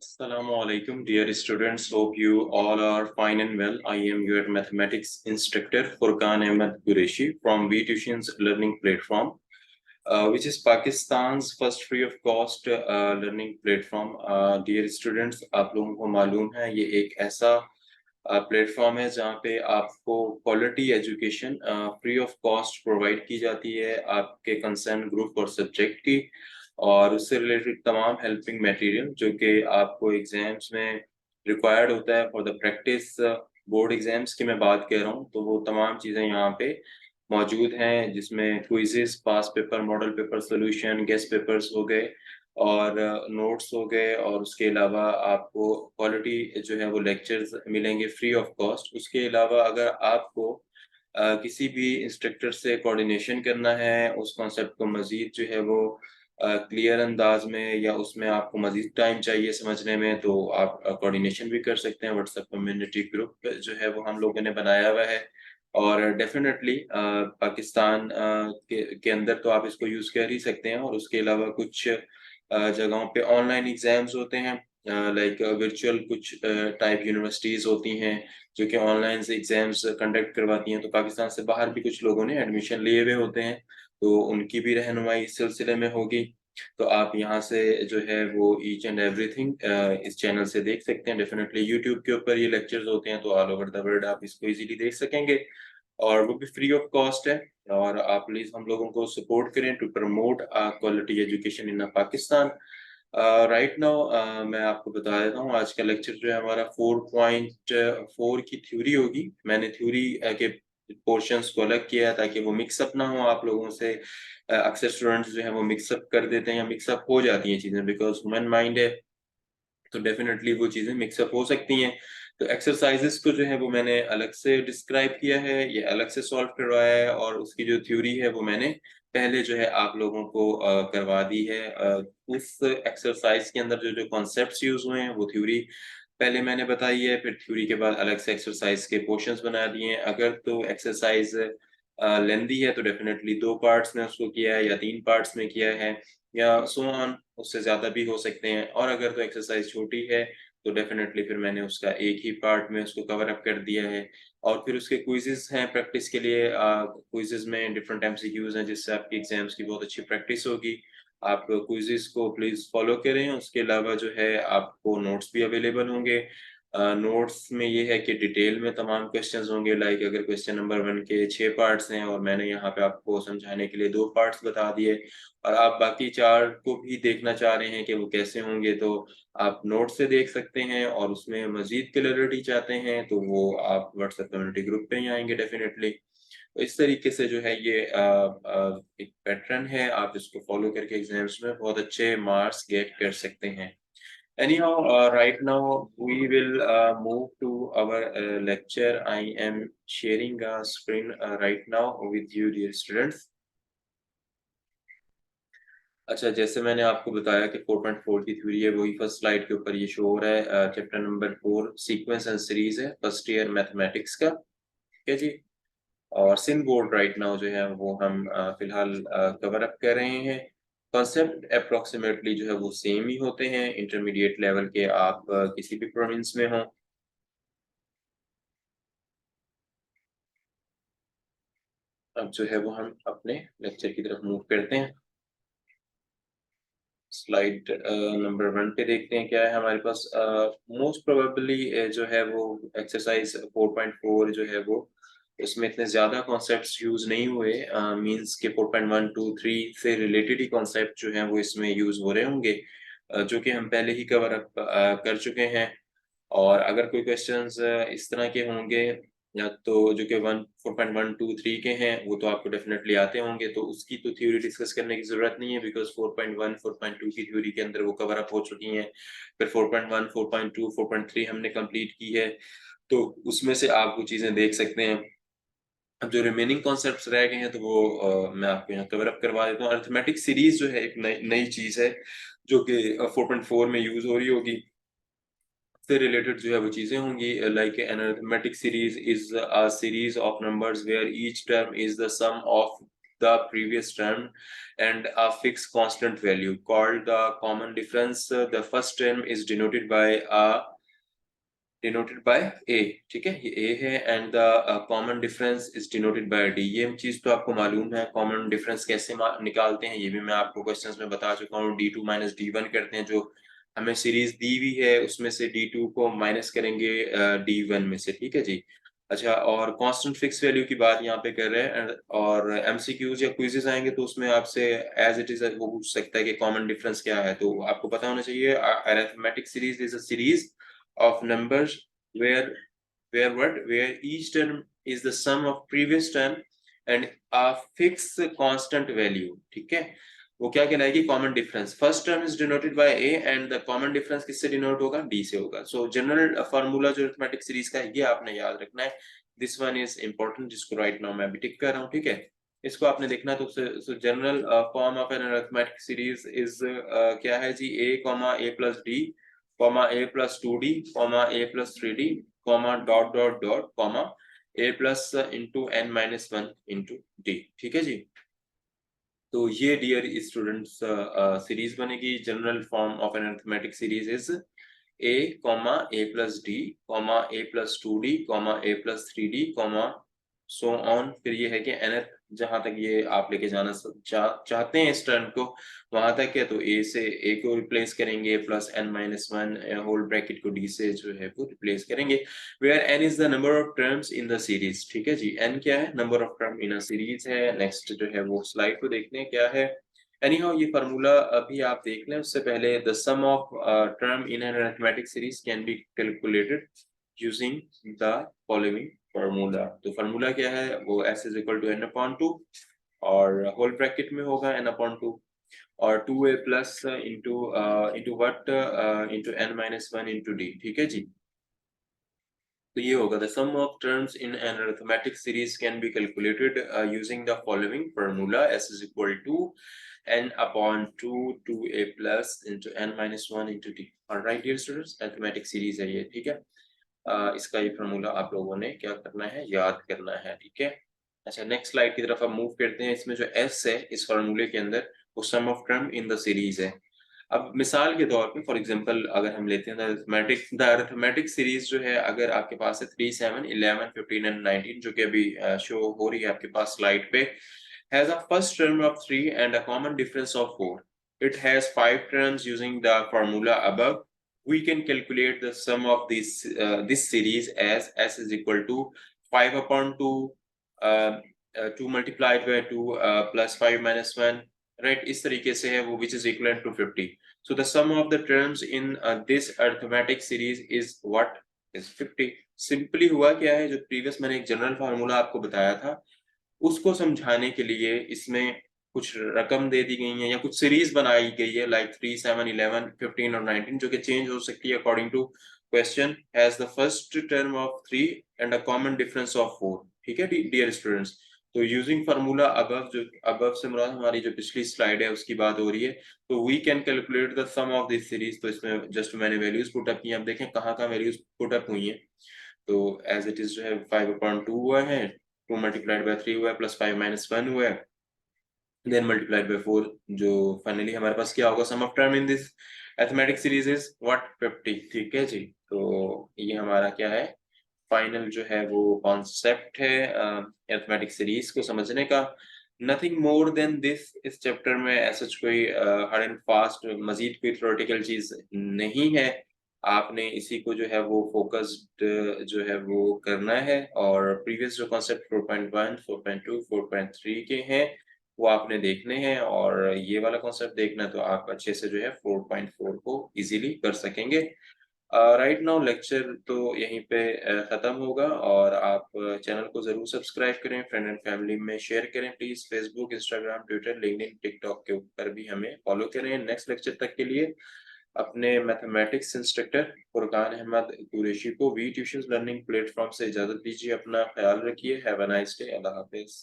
Assalamu alaikum, dear students. Hope you all are fine and well. I am your mathematics instructor Furqan Ahmed Qureshi from V Tuitions learning platform, which is Pakistan's first free of cost learning platform. Dear students, आप लोगों को मालूम है ये एक ऐसा platform है जहाँ पे आपको quality education free of cost provide की जाती है आपके कंसर्न ग्रुप और सब्जेक्ट की और उससे रिलेटेड तमाम हेल्पिंग मटेरियल जो कि आपको एग्जाम्स में रिक्वायर्ड होता है for the practice board exams की मैं बात कर रहा हूँ तो वो तमाम चीज़ें यहाँ पे मौजूद हैं जिसमें quizzes past paper model paper solution guess papers हो गए और नोट्स हो गए और उसके अलावा आपको क्वालिटी जो है वो लेक्चर्स मिलेंगे फ्री ऑफ कॉस्ट। उसके अलावा अगर आपको किसी भी इंस्ट्रक्टर से कोऑर्डिनेशन करना है, उस कॉन्सेप्ट को मज़ीद जो है वो क्लियर अंदाज में या उसमें आपको मज़ीद टाइम चाहिए समझने में, तो आप कोऑर्डिनेशन भी कर सकते हैं। व्हाट्सएप कम्युनिटी ग्रुप जो है वो हम लोगों ने बनाया हुआ है और डेफ़िनेटली पाकिस्तान के अंदर तो आप इसको यूज़ कर ही सकते हैं और उसके अलावा कुछ जगहों पे ऑनलाइन एग्ज़ाम्स होते हैं लाइक वर्चुअल कुछ टाइप यूनिवर्सिटीज़ होती हैं, जो कि ऑनलाइन से एग्ज़ाम्स कंडक्ट करवाती हैं, तो पाकिस्तान से बाहर भी कुछ लोगों ने एडमिशन लिए हुए होते हैं, तो उनकी भी रहनुमाई इस सिलसिले में होगी। तो आप यहाँ से जो है वो ईच एंड एवरीथिंग इस चैनल से देख सकते हैं। डेफ़िनेटली यूट्यूब के ऊपर ये लेक्चर्स होते हैं, तो ऑल ओवर द वर्ल्ड आप इसको ईज़िली देख सकेंगे और वो भी फ्री ऑफ कॉस्ट है और आप प्लीज़ हम लोगों को सपोर्ट करें to promote quality education in Pakistan. Right now मैं आपको बता देता हूँ आज का लेक्चर जो है हमारा 4.4 की थ्योरी होगी। मैंने थ्योरी के पोर्शंस को अलग किया है ताकि वो मिक्सअप ना हो आप लोगों से। अक्सर स्टूडेंट्स जो है वो मिक्सअप कर देते हैं या मिक्सअप हो जाती हैं चीज़ें बिकॉज़ ह्यूमन माइंड है, तो डेफ़िनेटली वो चीज़ें मिक्सअप हो सकती हैं। तो एक्सरसाइज़ेज़ को जो है वो मैंने अलग से डिस्क्राइब किया है, ये अलग से सॉल्व करवाया है और उसकी जो थ्योरी है वो मैंने पहले जो है आप लोगों को करवा दी है। उस एक्सरसाइज़ के अंदर जो-जो कॉन्सेप्ट्स यूज़ हुए हैं वो थ्योरी पहले मैंने बताई है, फिर थ्योरी के बाद अलग से एक्सरसाइज़ के पोर्शंस बना दिए हैं। अगर तो एक्सरसाइज़ लेंथी है तो डेफ़िनेटली 2 पार्ट्स में उसको किया है या 3 पार्ट्स में किया है या सो ऑन, उससे ज़्यादा भी हो सकते हैं और अगर तो एक्सरसाइज़ छोटी है, तो डेफ़िनेटली फिर मैंने उसका एक ही पार्ट में उसको कवर अप कर दिया है और फिर उसके क्विज़ेज़ हैं प्रैक्टिस के लिए। क्विज़ेज़ में डिफरेंट एमसीक्यूज़ हैं जिससे आपकी एग्ज़ाम्स की बहुत अच्छी प्रैक्टिस होगी। आप क्विज़ेज़ को प्लीज़ फ़ॉलो करें, उसके अलावा जो है आपको नोट्स भी अवेलेबल होंगे। नोट्स में ये है कि डिटेल में तमाम क्वेश्चंस होंगे लाइक अगर क्वेश्चन नंबर 1 के 6 पार्ट्स हैं और मैंने यहाँ पे आपको समझाने के लिए 2 पार्ट्स बता दिए और आप बाकी 4 को भी देखना चाह रहे हैं कि वो कैसे होंगे, तो आप नोट से देख सकते हैं और उसमें मज़ीद क्लैरिटी चाहते हैं, तो वो आप व्हाट्सएप कम्युनिटी ग्रुप पे ही आएँगे डेफ़िनेटली। तो इस तरीके से जो है ये एक पैटर्न है, आप इसको फ़ॉलो करके एग्ज़ाम्स में बहुत अच्छे मार्क्स गेट कर सकते हैं। Anyhow, right now we will move to our lecture. I am sharing a screen right now with you, dear students. अच्छा, जैसे मैंने आपको बताया कि 4.4 की थ्योरी है, वही फर्स्ट स्लाइड के ऊपर ये शो हो रहा है। Chapter number 4 sequence and series है, फर्स्ट ईयर मैथमेटिक्स का। ठीक है जी। और सिन बोर्ड राइट नाउ जो है वो हम फिलहाल कवर अप कर रहे हैं। कॉन्सेप्ट अप्रोक्सीमेटली जो है वो सेम ही होते हैं, इंटरमीडिएट लेवल के आप किसी भी प्रोविंस में हों। अब जो है वो हम अपने लेक्चर की तरफ मूव करते हैं। स्लाइड नंबर 1 पे देखते हैं क्या है हमारे पास। मोस्ट प्रोबेबली जो है वो एक्सरसाइज 4.4 जो है वो इसमें इतने ज़्यादा कॉन्सेप्ट्स यूज़ नहीं हुए। मीन्स के 4.1, 2, 3 से रिलेटेड ही कॉन्सेप्ट जो हैं वो इसमें यूज़ हो रहे होंगे, जो कि हम पहले ही कवर अप कर चुके हैं। और अगर कोई क्वेश्चंस इस तरह के होंगे या तो जो कि 1 4.1, 2, 3 के हैं, वो तो आपको डेफ़िनेटली आते होंगे, तो उसकी तो थ्योरी डिस्कस करने की ज़रूरत नहीं है बिकॉज़ 4.1, 4.2 की थ्योरी के अंदर वो कवर अप हो चुकी हैं। फिर 4.1, 4.2, 4.3 हमने कंप्लीट की है, तो उसमें से आप वो चीज़ें देख सकते हैं। अब जो रिमेनिंग कॉन्सेप्ट्स रह गए हैं, तो वो मैं आपको यहाँ कवर अप करवा देता हूँ। अरिथमेटिक सीरीज़ जो है एक नई नई चीज़ है, जो कि 4.4 में यूज़ हो रही होगी। से रिलेटेड जो है वो चीज़ें होंगी like an arithmetic series is a series of numbers where each term is the sum of the previous term and a fixed constant value called the common difference. The first term is denoted by a, ठीक है, ये a है, and the common difference is denoted by d. ये चीज तो आपको मालूम है, common difference कैसे निकालते हैं ये भी मैं आपको क्वेश्चंस में बता चुका हूँ। d2 माइनस d1 करते हैं, जो हमें सीरीज दी हुई है उसमें से d2 को माइनस करेंगे d1 में से, ठीक है जी। अच्छा, और कांस्टेंट फिक्स वैल्यू की बात यहाँ पे कर रहे हैं, और एमसीक्यूज या क्विजेस आएंगे तो उसमें आपसे एज इट इज वो पूछ सकता है कि कॉमन डिफरेंस क्या है, तो आपको पता होना चाहिए arithmetic series is a series of numbers where each term is the sum of previous term and a fixed constant value, ठीक है। वो क्या कहलाएगी, common difference. First term is denoted by a and the common difference किससे denote होगा, d से होगा। So general formula जो अरिथमेटिक सीरीज का है ये आपने याद रखना है। दिस वन इज इंपॉर्टेंट, जिसको राइट नाउ मैं भी टिक कर रहा हूँ, ठीक है। इसको आपने देखना, तो general form of an arithmetic series is क्या है जी, a comma a plus d comma a plus 2d comma a plus 3d comma dot dot dot comma a plus into n minus 1 into d, ठीक है जी। तो ये dear students series बनेगी। General form of an arithmetic series is a comma a plus d comma a plus 2d comma a plus 3d comma so on. फिर ये है कि nth जहां तक ये आप लेके जाना चाहते हैं इस टर्म को, वहां तक है तो a से a को रिप्लेस करेंगे plus n minus 1 whole bracket को d से जो है वो रिप्लेस करेंगे, where n is the number of terms in the series, ठीक है जी। n क्या है, number of term in a series है। नेक्स्ट जो है वो स्लाइड को देखते हैं क्या है। एनीहाउ ये फार्मूला अभी आप देख लें, उससे पहले the sum of term in an arithmetic series can be calculated using the following formula. तो फार्मूला क्या है, वो s is equal to n upon 2 और होल ब्रैकेट में होगा n अपॉन 2 और 2a plus into into what into n minus 1 into d, ठीक है जी। तो ये होगा the sum of terms in an arithmetic series can be calculated using the following formula, s is equal to n upon 2 2a plus into n minus 1 into d। Alright dear students, arithmetic series है ये, ठीक है। इसका ये formula आप लोगों ने क्या करना है, याद करना है, ठीक है। अच्छा, नेक्स्ट स्लाइड की तरफ हम मूव करते हैं। इसमें जो s है इस फार्मूले के अंदर, वो sum of term in the series है। अब मिसाल के तौर पे फॉर एग्जांपल अगर हम लेते हैं द अरिथमेटिक सीरीज जो है, अगर आपके पास है 3 7 11 15 एंड 19, जो कि अभी शो हो रही है आपके पास स्लाइड पे, has a first term of 3 and a common difference of 4। It has 5 terms using the formula above. We can calculate the sum of this series as s is equal to 5 upon 2 2 multiplied by 2 plus 5 minus 1, right? इस तरीके से है वो, which is equivalent to 50. So the sum of the terms in this arithmetic series is what? Is 50. Simply हुआ क्या है, जो previous मैंने एक जनरल फार्मूला आपको बताया था उसको समझाने के लिए इसमें कुछ रकम दे दी गई है या कुछ सीरीज बनाई गई है, लाइक 3 7 11 15 और 19, जो कि चेंज हो सकती है according to question, has the first term of 3 and a common difference of 4, ठीक है डियर स्टूडेंट्स। तो यूजिंग फार्मूला अबव, जो अबव से मुराद हमारी जो पिछली स्लाइड है उसकी बात हो रही है, तो we can calculate the sum of this series. तो इसमें जस्ट मैंने वैल्यूज पुट अप की, आप देखें कहाँ कहाँ वैल्यूज पुट अप हुई है। तो एज इट इज जो है 5/2 हुआ है, 2 multiplied by 3 हुआ है, प्लस 5 minus 1 हुआ है, then multiplied by 4, जो फाइनली हमारे पास क्या होगा, sum of term in this arithmetic series is what, 50, ठीक है जी। तो ये हमारा क्या है, फाइनल जो है वो कॉन्सेप्ट है अरिथमेटिक सीरीज को समझने का। नथिंग मोर देन दिस, इस चैप्टर में ऐसा कोई हार्ड एंड फास्ट मजीद कोई थ्योरेटिकल चीज नहीं है। आपने इसी को जो है वो फोकस्ड जो है वो करना है, और प्रीवियस जो कॉन्सेप्ट 4.1 4.2 4.3 के हैं वो आपने देखने हैं, और ये वाला कॉन्सेप्ट देखना तो आप अच्छे से जो है 4.4 को इजीली कर सकेंगे। राइट नाउ लेक्चर तो यहीं पे खत्म होगा, और आप चैनल को जरूर सब्सक्राइब करें, फ्रेंड एंड फैमिली में शेयर करें please. Facebook, Instagram, Twitter, LinkedIn, TikTok के ऊपर भी हमें फॉलो करें। नेक्स्ट लेक्चर तक के लिए अपने मैथमेटिक्स इंस्ट्रक्टर फुरकान अहमद कुरैशी को वी ट्यूशंस लर्निंग प्लेटफॉर्म से इजाजत दीजिए। अपना ख्याल रखिए। Have a nice day. Allah Hafiz.